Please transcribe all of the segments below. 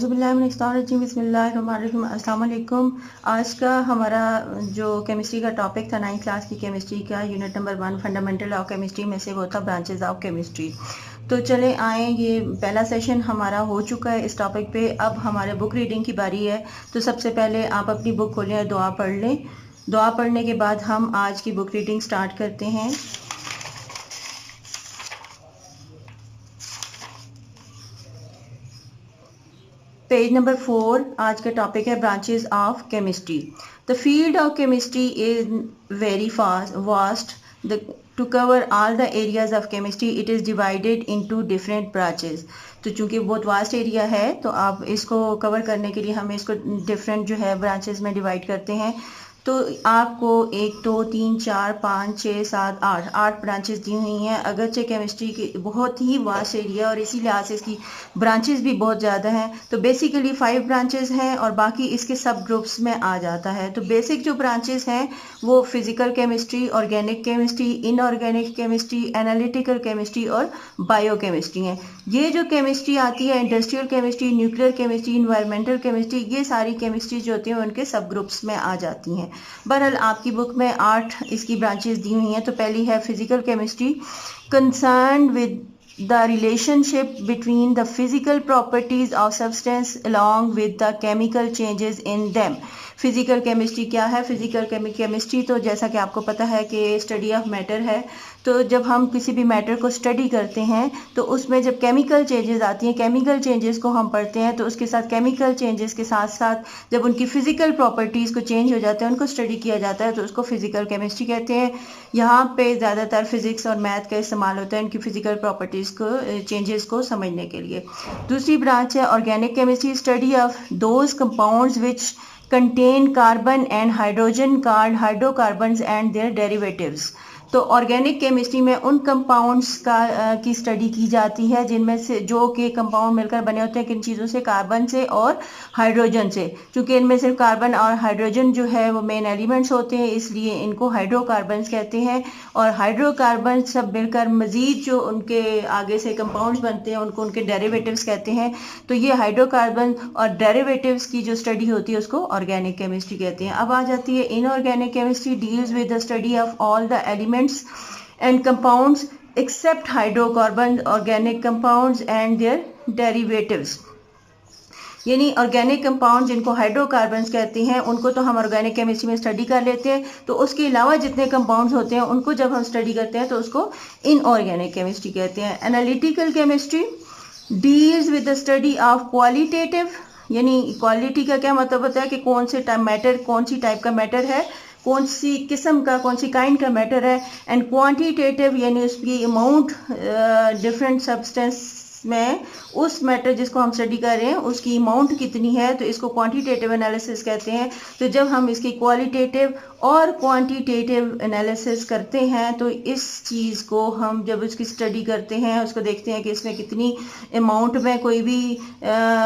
बिस्मिल्लाहिर्रहमानिर्रहीम। अस्सलाम वालेकुम। आज का हमारा जो केमिस्ट्री का टॉपिक था 9th क्लास की केमिस्ट्री का unit number 1 fundamental of chemistry में से वो था ब्रांचेस ऑफ केमिस्ट्री। तो चले आए, ये पहला सेशन हमारा हो चुका है इस टॉपिक पे। अब हमारे बुक रीडिंग की बारी है। तो सबसे पहले आप अपनी बुक खोलें और दुआ पढ़ लें। दुआ पढ़ने के बाद हम आज की बुक रीडिंग स्टार्ट करते हैं। पेज नंबर 4 आज का टॉपिक है branches of chemistry. The field of chemistry is very vast to cover all the areas of chemistry it is divided into different branches. तो चूंकि बहुत वास्ट एरिया है तो आप इसको कवर करने के लिए हम इसको डिफरेंट जो है ब्रांचेस में डिवाइड करते हैं। तो आपको 1 2 3 4 5 6 7 8 ब्रांचेस दी हुई हैं। अगरचे केमिस्ट्री की बहुत ही वास्ट एरिया और इसी लिहाज से इसकी ब्रांचेस भी बहुत ज़्यादा हैं। तो बेसिकली 5 ब्रांचेस हैं और बाकी इसके सब ग्रुप्स में आ जाता है। तो बेसिक जो ब्रांचेस हैं वो physical chemistry, organic chemistry, inorganic chemistry, analytical chemistry और बायो केमिस्ट्री हैं। ये जो केमिस्ट्री आती है industrial chemistry, nuclear chemistry, environmental chemistry, ये सारी केमिस्ट्री जो होती हैं उनके सब ग्रुप्स में आ जाती हैं। बहरहाल आपकी बुक में 8 इसकी ब्रांचेस दी हुई हैं। तो पहली है physical chemistry, concern with the relationship between the physical properties of substance along with the chemical changes in them. Physical chemistry क्या है? फिजिकल केमिस्ट्री तो जैसा कि आपको पता है कि स्टडी ऑफ मैटर है। तो जब हम किसी भी मैटर को स्टडी करते हैं तो उसमें जब केमिकल चेंजेस आती हैं, केमिकल चेंजेस को हम पढ़ते हैं, तो उसके साथ केमिकल चेंजेस के साथ साथ जब उनकी फिजिकल प्रॉपर्टीज़ को चेंज हो जाते हैं, उनको स्टडी किया जाता है, तो उसको फिजिकल केमिस्ट्री कहते हैं। यहाँ पे ज़्यादातर फिजिक्स और मैथ का इस्तेमाल होता है इनकी फिजिकल प्रॉपर्टीज़ को चेंजेस को समझने के लिए। दूसरी ब्रांच है organic chemistry, study of those compounds which contain carbon and hydrogen called hydrocarbons and their derivatives। तो ऑर्गेनिक केमिस्ट्री में उन कंपाउंड्स की स्टडी की जाती है जिनमें से जो के कंपाउंड मिलकर बने होते हैं किन चीज़ों से? कार्बन से और हाइड्रोजन से। क्योंकि इनमें सिर्फ कार्बन और हाइड्रोजन जो है वो मेन एलिमेंट्स होते हैं, इसलिए इनको हाइड्रोकार्बन्स कहते हैं। और हाइड्रोकार्बन सब मिलकर मज़ीद जो उनके आगे से कंपाउंड्स बनते हैं उनको उनके डेरिवेटिव्स कहते हैं। तो ये हाइड्रोकार्बन और डेरिवेटिव्स की जो स्टडी होती है उसको ऑर्गेनिक केमिस्ट्री कहते हैं। अब आ जाती है inorganic chemistry, deals with the study of all the elements and compounds except hydrocarbons, organic compounds and their derivatives। यानी ऑर्गेनिक कंपाउंड जिनको हाइड्रोकार्बन्स कहते हैं उनको तो हम ऑर्गेनिक केमिस्ट्री में स्टडी कर लेते हैं। तो उसके अलावा जितने कंपाउंड्स होते हैं उनको जब हम स्टडी करते हैं तो उसको इनऑर्गेनिक केमिस्ट्री कहते हैं। Analytical chemistry deals with the study of qualitative, यानी क्वालिटी का क्या मतलब होता है कि कौन से मैटर, कौन सी टाइप का मैटर है, कौन सी किस्म का, कौन सी काइंड का मैटर है। एंड क्वांटिटेटिव यानी उसकी अमाउंट डिफरेंट सब्सटेंस में उस मैटर जिसको हम स्टडी कर रहे हैं उसकी अमाउंट कितनी है, तो इसको क्वांटिटेटिव एनालिसिस कहते हैं। तो जब हम इसकी क्वालिटेटिव और क्वांटिटेटिव एनालिसिस करते हैं तो इस चीज़ को हम जब उसकी स्टडी करते हैं उसको देखते हैं कि इसमें कितनी अमाउंट में कोई भी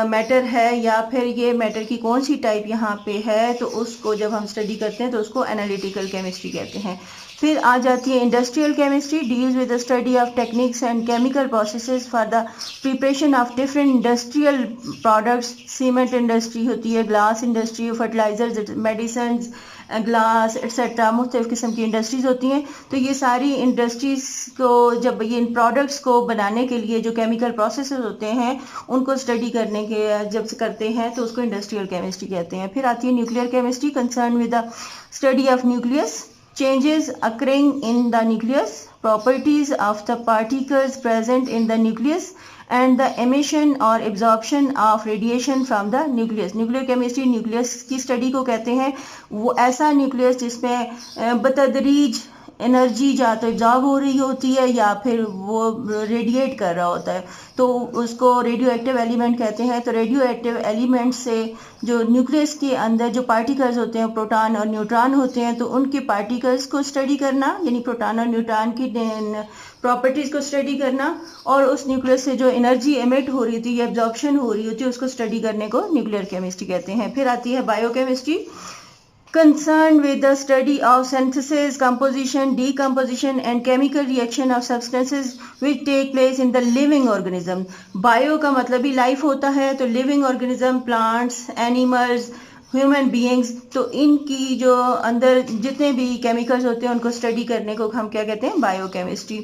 मैटर है या फिर ये मैटर की कौन सी टाइप यहाँ पे है, तो उसको जब हम स्टडी करते हैं तो उसको एनालिटिकल केमिस्ट्री कहते हैं। फिर आ जाती है industrial chemistry, deals with the study of techniques and chemical processes for the preparation of different industrial products. Cement industry होती है, glass industry, fertilisers, medicine, glass etcetera, मुख्तलिफ किस्म की इंडस्ट्रीज़ होती हैं। तो ये सारी इंडस्ट्रीज़ को जब ये इन प्रोडक्ट्स को बनाने के लिए जो केमिकल प्रोसेसेस होते हैं उनको स्टडी करने के जब से करते हैं तो उसको इंडस्ट्रियल केमिस्ट्री कहते हैं। फिर आती है nuclear chemistry, concern with the study of nucleus, changes occurring in the nucleus, properties of the particles present in the nucleus and the emission or absorption of radiation from the nucleus। Nuclear chemistry nucleus की study को कहते हैं। वो ऐसा nucleus जिसमें बतदरीज energy या तो absorb हो रही होती है या फिर वो रेडिएट कर रहा होता है, तो उसको रेडियो एक्टिव एलिमेंट कहते हैं। तो रेडियो एक्टिव एलिमेंट से जो न्यूक्लियस के अंदर जो पार्टिकल्स होते हैं, प्रोटॉन और न्यूट्रॉन होते हैं, तो उनके पार्टिकल्स को स्टडी करना, यानी प्रोटॉन और न्यूट्रॉन की प्रॉपर्टीज़ को स्टडी करना, और उस न्यूक्लियस से जो एनर्जी एमिट हो रही थी या एब्जॉर्प्शन हो रही होती है उसको स्टडी करने को न्यूक्लियर केमिस्ट्री कहते हैं। फिर आती है biochemistry, concerned with the study of synthesis, composition, decomposition and chemical reaction of substances which take place in the living organism. Bio का मतलब ही life होता है, तो living organism, plants, animals, human beings, तो इनकी जो अंदर जितने भी केमिकल्स होते हैं उनको स्टडी करने को हम क्या कहते हैं, बायोकेमिस्ट्री.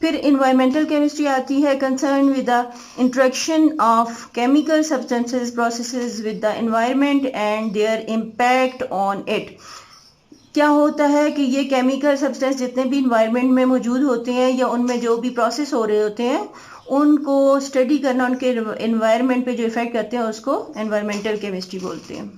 फिर इन्वायरमेंटल केमिस्ट्री आती है, concern with the interaction of chemical substances processes with the environment and there impact on it. क्या होता है कि ये केमिकल सब्सटेंस जितने भी इन्वायरमेंट में मौजूद होते हैं या उनमें जो भी प्रोसेस हो रहे होते हैं उनको स्टडी करना, उनके एनवायरनमेंट पे जो इफेक्ट करते हैं उसको एनवायरमेंटल केमिस्ट्री बोलते हैं.